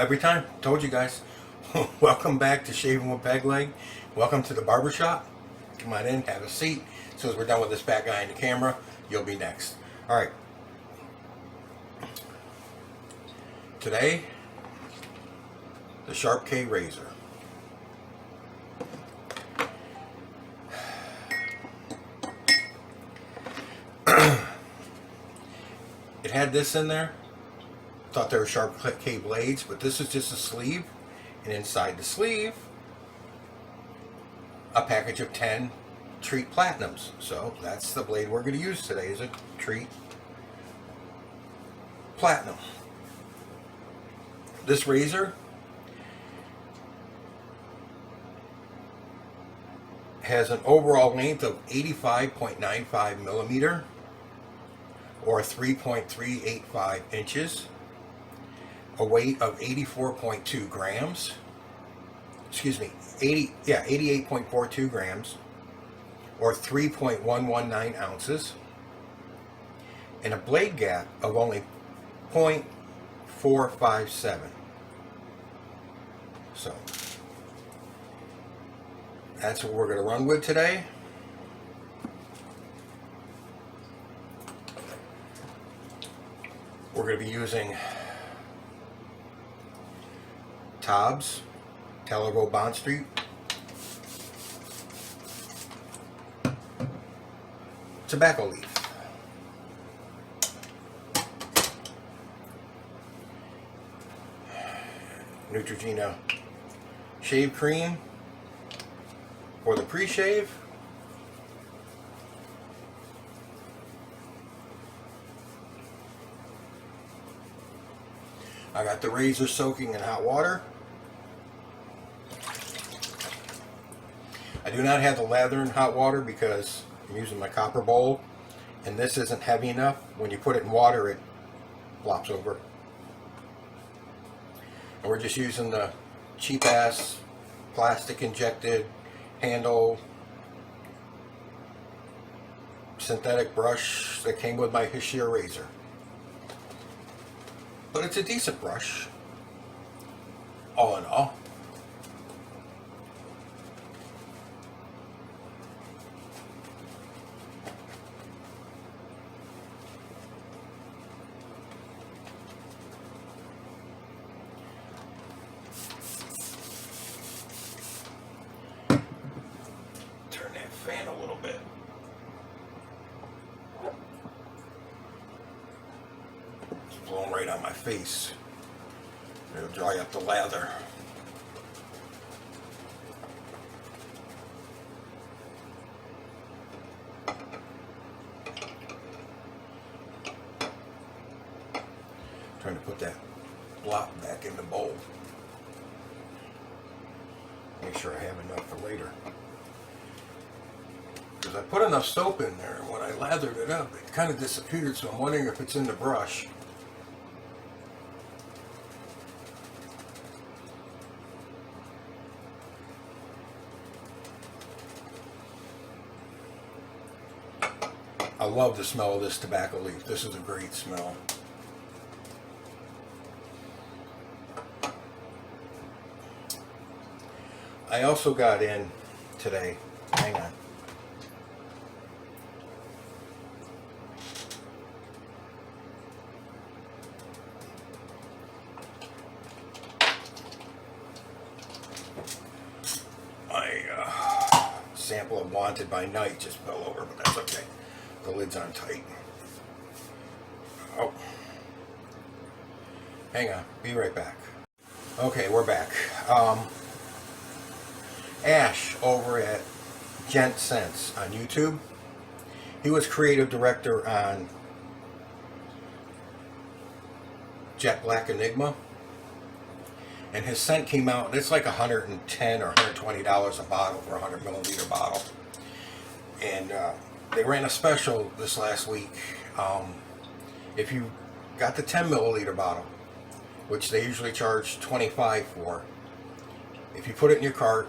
Every time. Told you guys. Welcome back to Shaving with Peg Leg. Welcome to the barbershop. Come on in, have a seat. As soon as we're done with this fat guy in the camera, you'll be next. Alright. Today, the SharpK razor. It had this in there. Thought they were SharpK blades, but this is just a sleeve, and inside the sleeve a package of 10 Treet Platinums. So that's the blade we're going to use today, is a Treet Platinum. This razor has an overall length of 85.95 millimeter or 3.385 inches, a weight of 84.2 grams, excuse me, 88.42 grams, or 3.119 ounces, and a blade gap of only 0.457. So that's what we're going to run with today. We're going to be using TOBS Tobacco Leaf. Neutrogena shave cream for the pre-shave. I got the razor soaking in hot water. I do not have the lather in hot water because I'm using my copper bowl, and this isn't heavy enough. When you put it in water, it flops over. And we're just using the cheap ass plastic injected handle synthetic brush that came with my Hashir razor. But it's a decent brush, all in all. Turn that fan a little bit. It's blowing right on my face. It'll dry up the lather. Trying to put that block back in the bowl. Make sure I have enough for later. Because I put enough soap in there, and when I lathered it up, it kind of disappeared, so I'm wondering if it's in the brush. I love the smell of this tobacco leaf. This is a great smell. I also got in today, hang on. My sample of Wanted by Night just fell over, but that's okay. The lid's on tight. Oh. Hang on, be right back. Okay, we're back. Ash over at Gent Sense on YouTube. He was creative director on Jet Black Enigma. And his scent came out, and it's like $110 or $120 a bottle for a 100 milliliter bottle. And they ran a special this last week. If you got the 10 milliliter bottle, which they usually charge $25 for, if you put it in your cart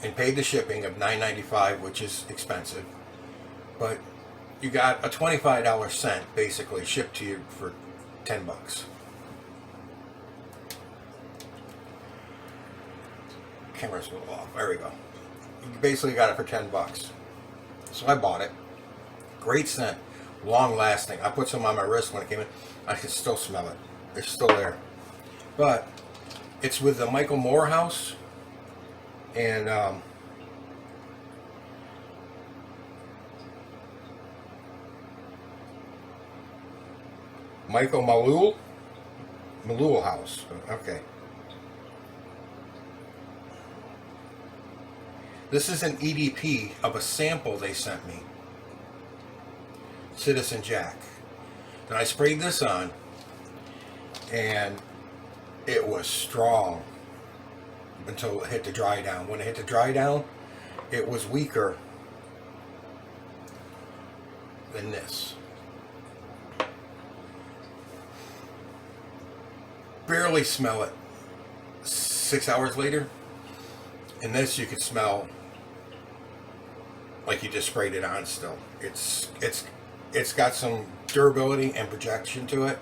and paid the shipping of $9.95, which is expensive, but you got a $25 scent basically shipped to you for $10. camera's a little off. There we go. You basically got it for 10 bucks. So I bought it. Great scent. Long lasting. I put some on my wrist when it came in. I can still smell it. It's still there. But it's with the Michael Morehouse. And Michael Malul House. Okay. This is an EDP of a sample they sent me. Citizen Jack. Then I sprayed this on, and it was strong until it hit the dry down. When it hit the dry down, it was weaker than this. Barely smell it 6 hours later. In this, you could smell like you just sprayed it on still. It's got some durability and projection to it.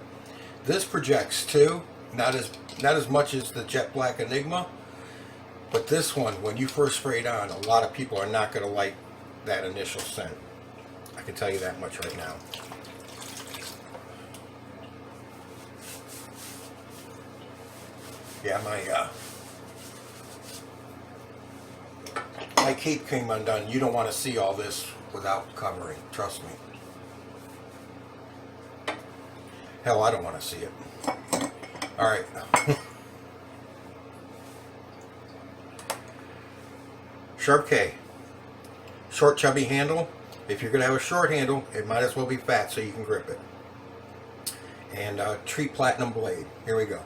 This projects too, not as much as the Jet Black Enigma, but this one, when you first spray it on, a lot of people are not going to like that initial scent. I can tell you that much right now. Yeah, my cape came undone. You don't want to see all this without covering. Trust me. Hell, I don't want to see it. All right. SharpK. Short, chubby handle. If you're going to have a short handle, it might as well be fat so you can grip it. And Treet Platinum blade. Here we go.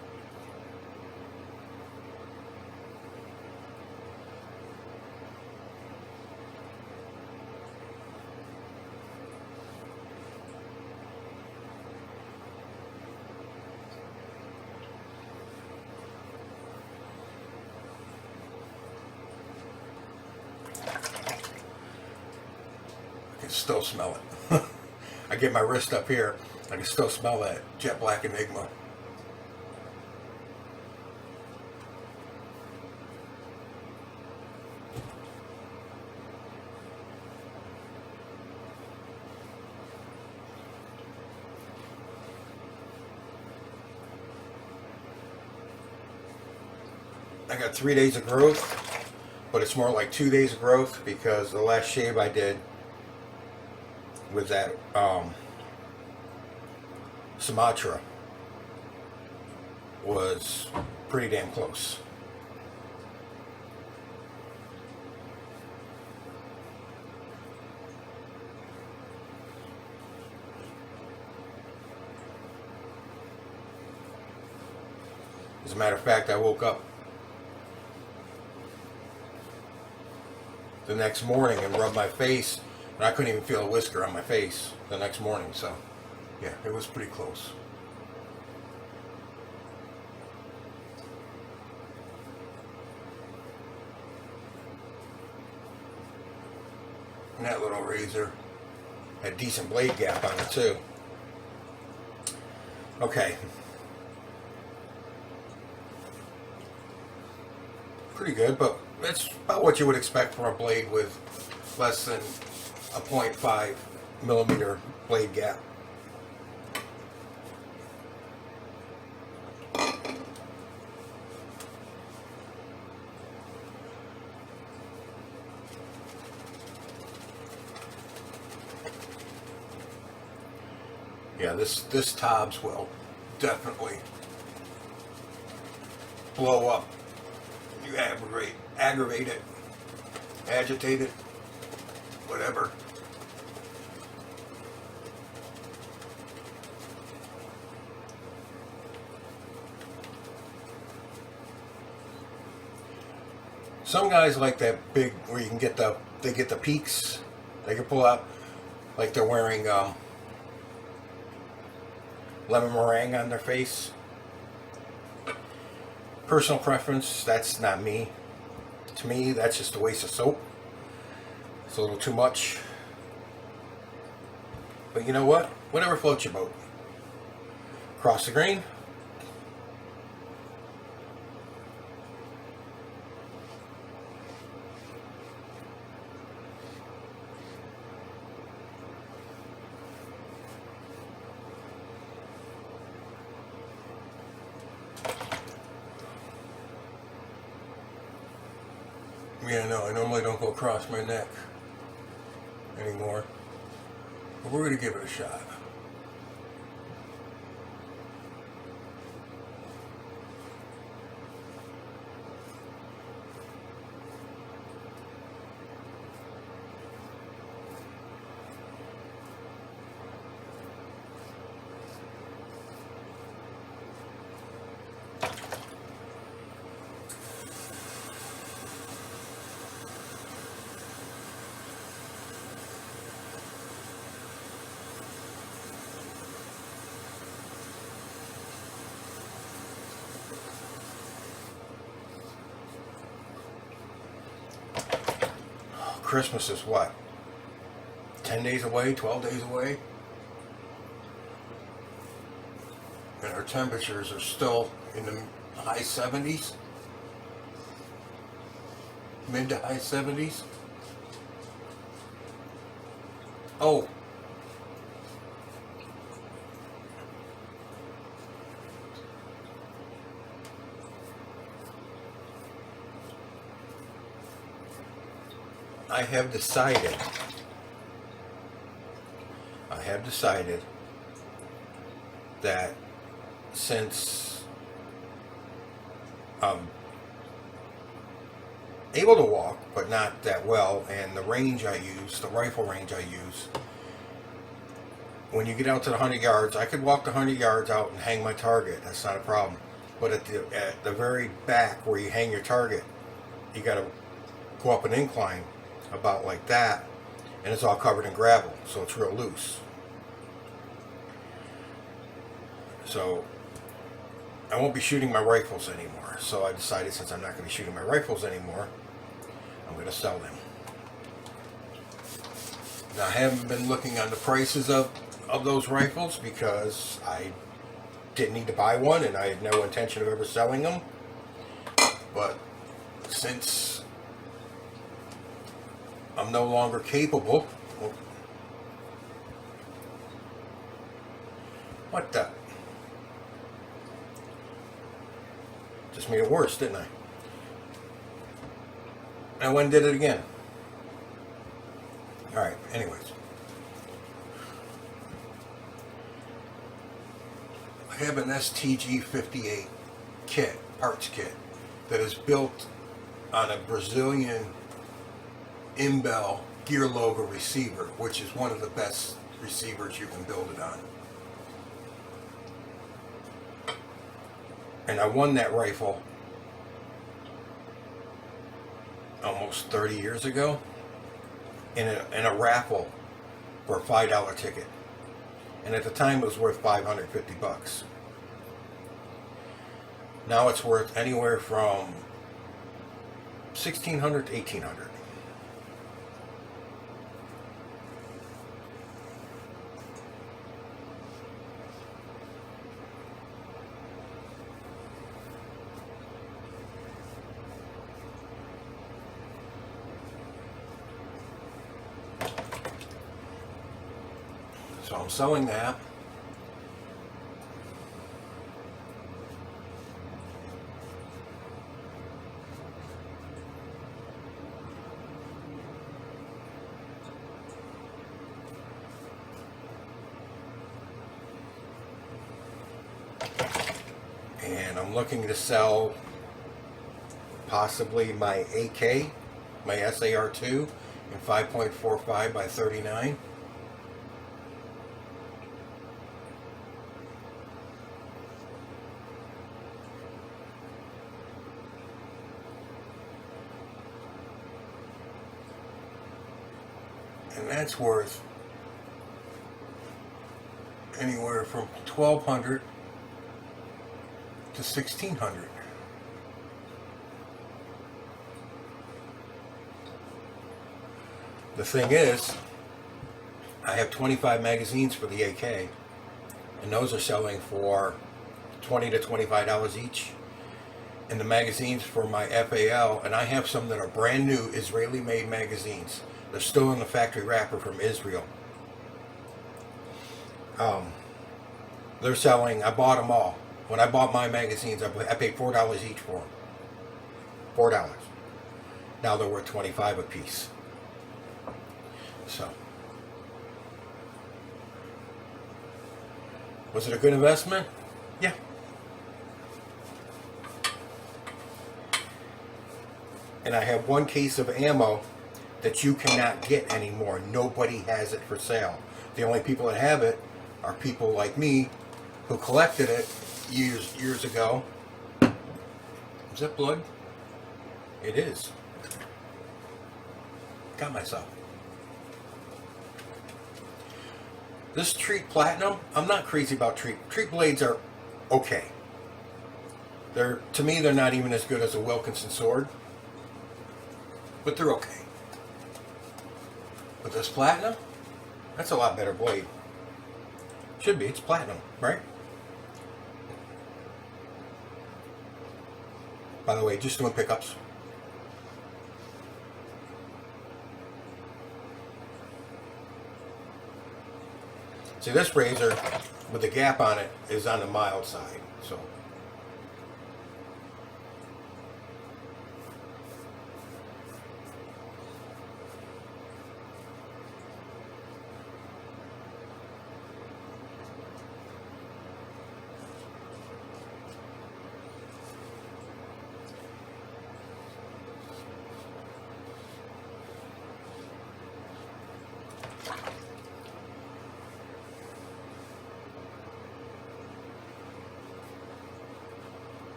I can still smell it. I get my wrist up here, I can still smell that Jet Black Enigma. I got 3 days of growth, but it's more like 2 days of growth because the last shave I did with that Sumatra was pretty damn close. As a matter of fact, I woke up the next morning and rubbed my face, and I couldn't even feel a whisker on my face the next morning. So yeah, it was pretty close. And that little razor had decent blade gap on it too. Okay. Pretty good, but that's about what you would expect from a blade with less than a 0.5 millimeter blade gap. Yeah, this TOBS will definitely blow up. You aggravate it, agitate it, whatever. Some guys like that big where you can get they get the peaks. They can pull out like they're wearing lemon meringue on their face. Personal preference, that's not me. To me, that's just a waste of soap. It's a little too much. But you know what? Whatever floats your boat. Cross the grain. Yeah, no, I normally don't go across my neck anymore. But we're going to give it a shot. Christmas is what? 10 days away, 12 days away? And our temperatures are still in the high 70s? Mid to high 70s? Oh. I have decided that since I'm able to walk, but not that well, and the range I use, the rifle range I use, when you get out to the 100 yards, I could walk the 100 yards out and hang my target. That's not a problem. But at the very back where you hang your target, you got to go up an incline about like that, and it's all covered in gravel, so it's real loose. So I won't be shooting my rifles anymore. So I decided, since I'm not going to be shooting my rifles anymore, I'm going to sell them. Now, I haven't been looking on the prices of those rifles because I didn't need to buy one and I had no intention of ever selling them. But since I'm no longer capable, what the? Just made it worse, didn't I? I went and did it again. Alright, anyways. I have an STG-58 kit, parts kit, that is built on a Brazilian Imbel gear logo receiver, which is one of the best receivers you can build it on. And I won that rifle almost 30 years ago in a raffle for a $5 ticket. And at the time it was worth $550. Now it's worth anywhere from $1,600 to $1,800. So I'm selling that. And I'm looking to sell possibly my AK, my SAR2 in 5.45 by 39. And that's worth anywhere from $1,200 to $1,600. The thing is, I have 25 magazines for the AK, and those are selling for $20 to $25 each. And the magazines for my FAL, and I have some that are brand new Israeli-made magazines. They're still in the factory wrapper from Israel. They're selling, I bought them all. When I bought my magazines, I paid $4 each for them. $4. Now they're worth 25 a piece. So, was it a good investment? Yeah. And I have one case of ammo that you cannot get anymore. Nobody has it for sale. The only people that have it are people like me who collected it years ago. Is that blood? It is. Got myself. This Treet Platinum, I'm not crazy about Treet. Treet blades are okay. To me, they're not even as good as a Wilkinson sword, but they're okay. But this Platinum, that's a lot better blade. Should be, it's Platinum, right? By the way, just doing pickups. See, this razor with the gap on it is on the mild side, so.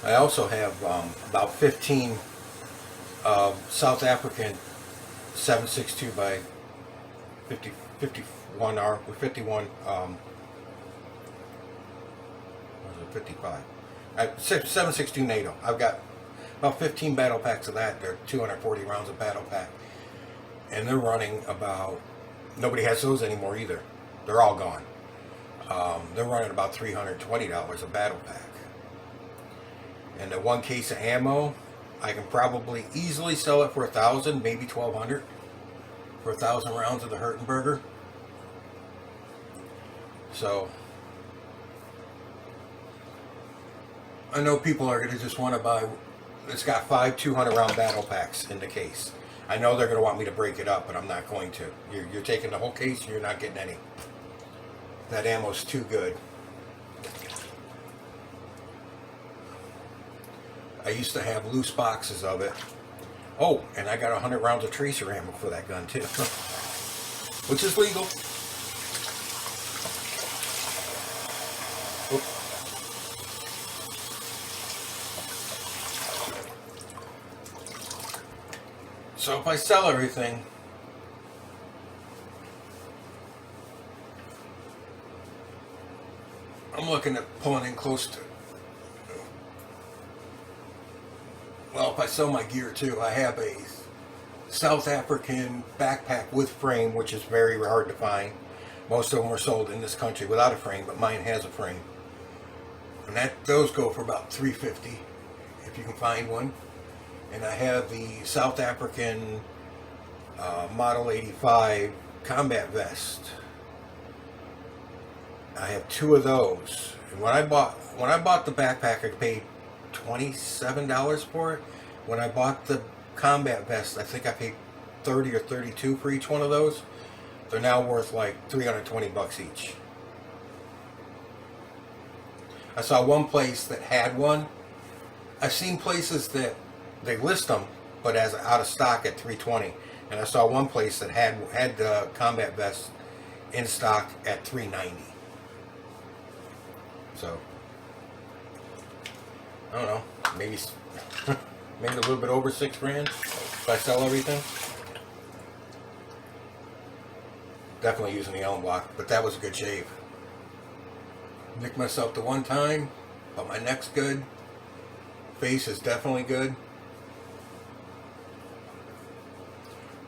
I also have about 15 South African 762 by 51 R with 51 what was it, 55 762 NATO. I've got about 15 battle packs of that. They're 240 rounds of battle pack, and they're running about, nobody has those anymore either. They're all gone. They're running about $320 a battle pack. And the one case of ammo, I can probably easily sell it for 1,000, maybe 1,200 for 1,000 rounds of the Hurtenberger. So I know people are going to just want to buy. It's got 5 200 round battle packs in the case. I know they're going to want me to break it up, but I'm not going to. You're taking the whole case and you're not getting any. That ammo's too good. I used to have loose boxes of it. Oh, and I got 100 rounds of tracer ammo for that gun too, which is legal. Oop. So if I sell everything, I'm looking at pulling in close to, well, if I sell my gear too, I have a South African backpack with frame, which is very hard to find. Most of them are sold in this country without a frame, but mine has a frame. And those go for about $350 if you can find one. And I have the South African Model 85 combat vest. I have 2 of those. And when I bought the backpack, I paid $27 for it. When I bought the combat vest, I think I paid $30 or $32 for each one of those. They're now worth like $320 each. I saw one place that had one. I've seen places that they list them, but as out of stock at $320. And I saw one place that had the combat vest in stock at $390. So I don't know, maybe maybe a little bit over $6 grand if I sell everything. Definitely using the Elm block, but that was a good shave. Nicked myself the one time, but my neck's good. Face is definitely good.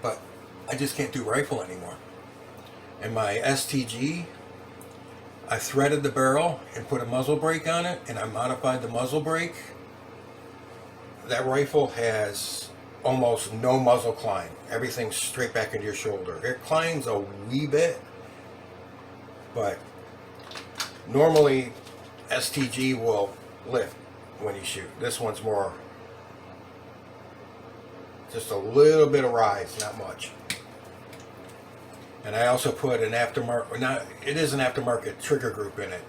but I just can't do rifle anymore. And my STG, I threaded the barrel and put a muzzle brake on it, and I modified the muzzle brake. That rifle has almost no muzzle climb. Everything's straight back into your shoulder. It climbs a wee bit, but normally STG will lift when you shoot. This one's more just a little bit of rise, not much. And I also put an aftermarket, not, it is an aftermarket trigger group in it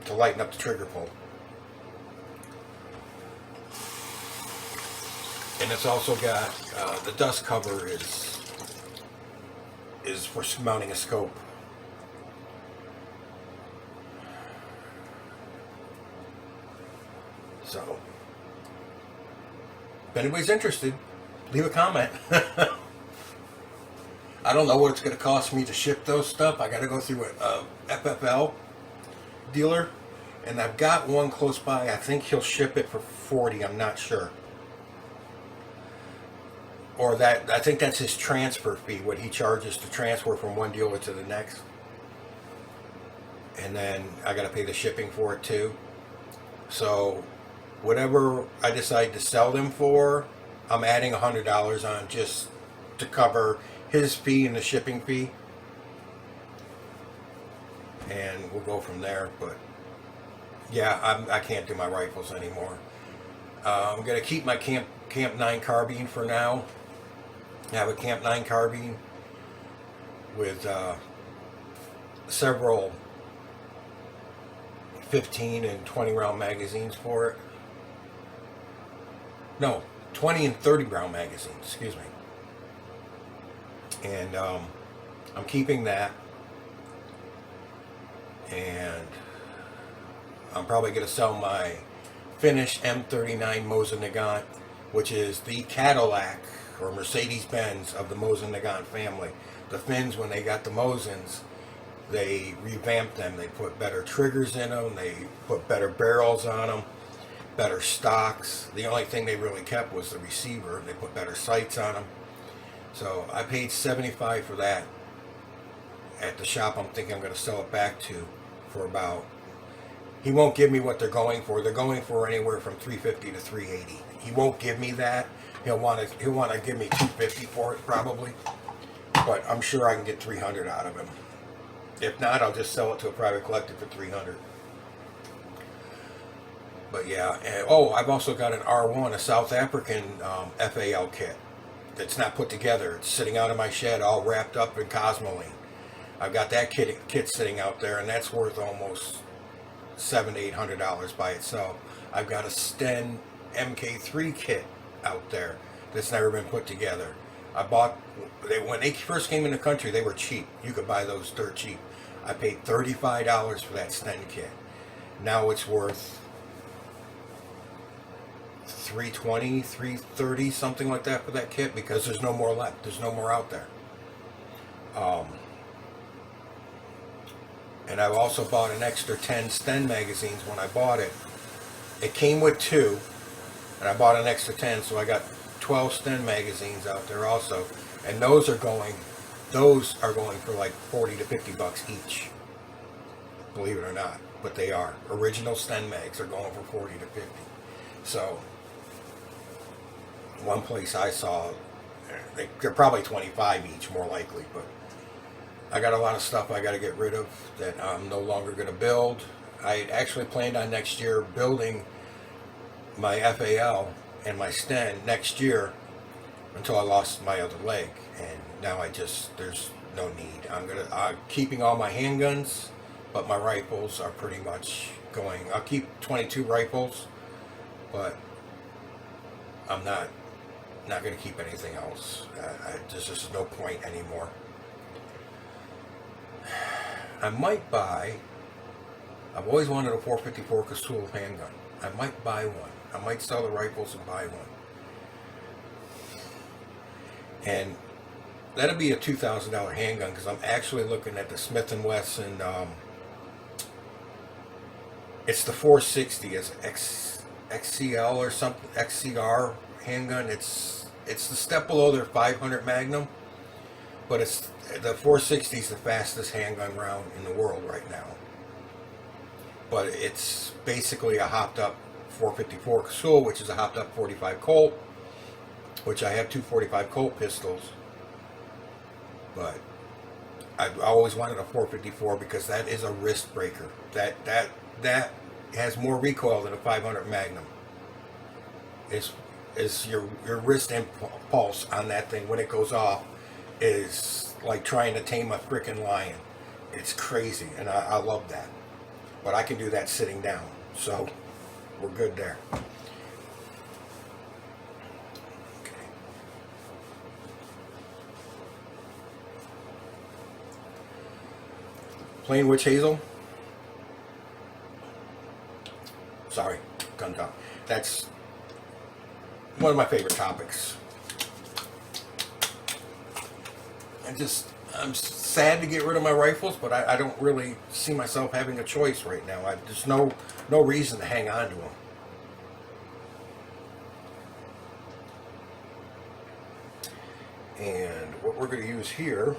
to lighten up the trigger pull. And it's also got the dust cover is for mounting a scope. So, if anybody's interested, leave a comment. I don't know what it's going to cost me to ship those stuff. I got to go through a FFL dealer, and I've got one close by. I think he'll ship it for $40. I'm not sure. Or that, I think that's his transfer fee, what he charges to transfer from one dealer to the next. And then I got to pay the shipping for it too. So whatever I decide to sell them for, I'm adding $100 on just to cover his fee and the shipping fee. And we'll go from there. But yeah, I can't do my rifles anymore. I'm going to keep my Camp 9 carbine for now. I have a Camp 9 carbine with several 15 and 20 round magazines for it. No, 20 and 30 round magazines, excuse me. And I'm keeping that. And I'm probably going to sell my finished M39 Mosin Nagant, which is the Cadillac or Mercedes-Benz of the Mosin Nagant family. The Finns, when they got the Mosins, they revamped them. They put better triggers in them. They put better barrels on them, better stocks. The only thing they really kept was the receiver. They put better sights on them. So I paid $75 for that at the shop. I'm thinking I'm going to sell it back to for about, he won't give me what they're going for. They're going for anywhere from $350 to $380. He won't give me that. He'll want to give me $250 for it probably, but I'm sure I can get $300 out of him. If not, I'll just sell it to a private collector for $300. But yeah, and, oh, I've also got an R1, a South African FAL kit that's not put together. It's sitting out in my shed, all wrapped up in Cosmoline. I've got that kit sitting out there, and that's worth almost $700 to $800 by itself. I've got a Sten MK3 kit out there that's never been put together. I bought, when they first came in the country, they were cheap. You could buy those dirt cheap. I paid $35 for that Sten kit. Now it's worth $320, $330, something like that for that kit, because there's no more left. There's no more out there. And I've also bought an extra 10 Sten magazines when I bought it. It came with 2, and I bought an extra 10, so I got 12 Sten magazines out there also. And those are going for like 40 to 50 bucks each. Believe it or not, but they are. Original Sten mags are going for 40 to 50. So, one place I saw, they're probably 25 each, more likely, but I got a lot of stuff I got to get rid of that I'm no longer going to build. I actually planned on next year building my FAL and my Sten next year until I lost my other leg, and now there's no need. I'm keeping all my handguns, but my rifles are pretty much going. I'll keep 22 rifles, but I'm not going to keep anything else. There's just no point anymore. I might buy, I've always wanted a 454 Casull handgun. I might buy one. I might sell the rifles and buy one. And that'll be a $2,000 handgun, because I'm actually looking at the Smith & Wesson, it's the 460 as XCL or something, XCR handgun. It's it's the step below their 500 Magnum, but it's the 460 is the fastest handgun round in the world right now. But it's basically a hopped up 454 Casull, which is a hopped up 45 Colt, which I have two 45 Colt pistols. But I always wanted a 454 because that is a wrist breaker. That has more recoil than a 500 Magnum. Is your wrist impulse on that thing when it goes off is like trying to tame a freaking lion. It's crazy, and I love that. But I can do that sitting down, so we're good there. Okay. Plain witch hazel. Sorry, gun talk. That's one of my favorite topics. I'm sad to get rid of my rifles, but I don't really see myself having a choice right now. There's no reason to hang on to them. And what we're going to use here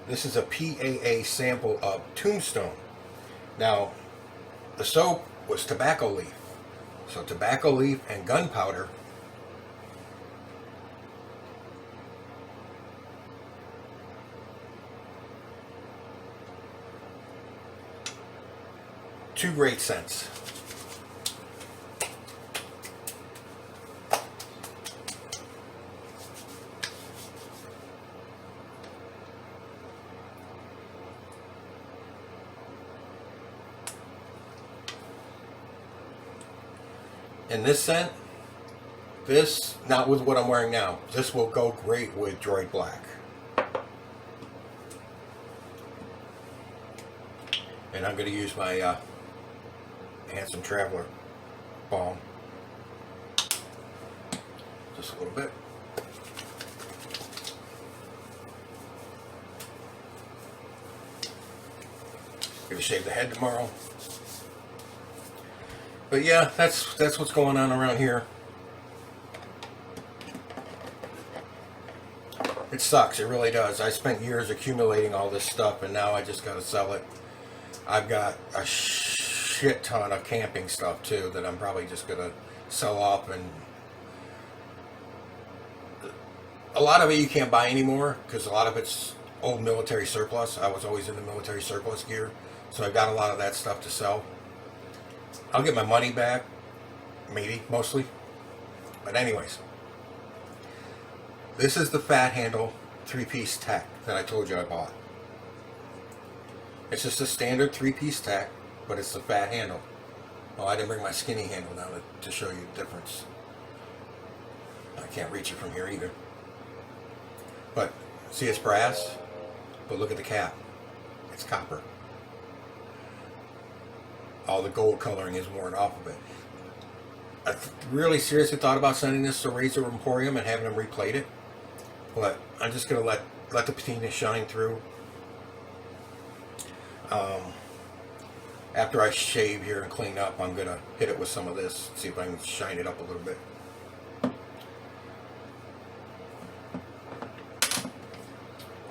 this is a PAA sample of Tombstone. Now, the soap was tobacco leaf. So tobacco leaf and gunpowder two great scents. And this scent, this, not with what I'm wearing now, this will go great with Droid Black. And I'm going to use my Handsome Traveler balm. Just a little bit. Gonna shave the head tomorrow. But yeah, that's what's going on around here. It sucks, it really does. I spent years accumulating all this stuff, and now I just gotta sell it. I've got a shit ton of camping stuff too that I'm probably just gonna sell off, and a lot of it you can't buy anymore because a lot of it's old military surplus. I was always into military surplus gear, so I've got a lot of that stuff to sell. I'll get my money back, maybe, mostly. But anyways, this is the fat handle 3-piece tack that I told you I bought. It's just a standard 3-piece tack, but it's the fat handle. Oh, I didn't bring my skinny handle down to show you the difference. I can't reach it from here either. But, see, it's brass, but look at the cap. It's copper. All the gold coloring is worn off of it. I really seriously thought about sending this to Razor Emporium and having them replate it, but I'm just gonna let the patina shine through. After I shave here and clean up, I'm gonna hit it with some of this, see if I can shine it up a little bit.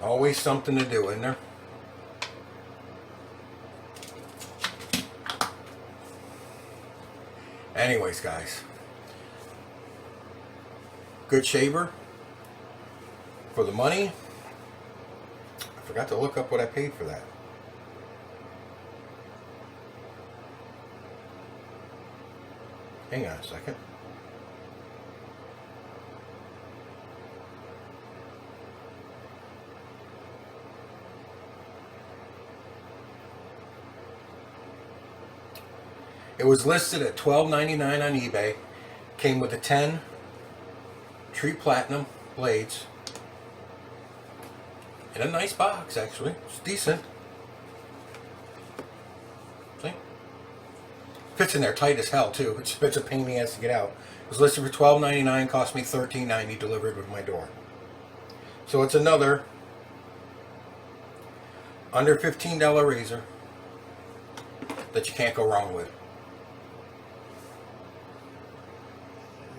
Always something to do, isn't there? Anyways, guys, good shaver for the money. I forgot to look up what I paid for that. Hang on a second. It was listed at $12.99 on eBay. Came with the 10 Treet Platinum blades. In a nice box, actually. It's decent. See? Fits in there tight as hell, too. It's a pain in the ass to get out. It was listed for $12.99, cost me $13.90 delivered with my door. So it's another under $15 razor. that you can't go wrong with.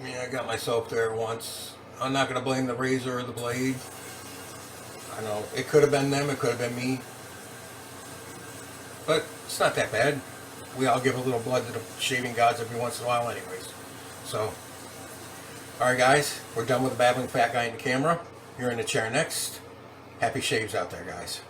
Yeah, I got my soap there once. I'm not going to blame the razor or the blade. I know, it could have been them, it could have been me. But it's not that bad. We all give a little blood to the shaving gods every once in a while anyways. So, alright guys, we're done with the babbling fat guy in the camera. You're in the chair next. Happy shaves out there, guys.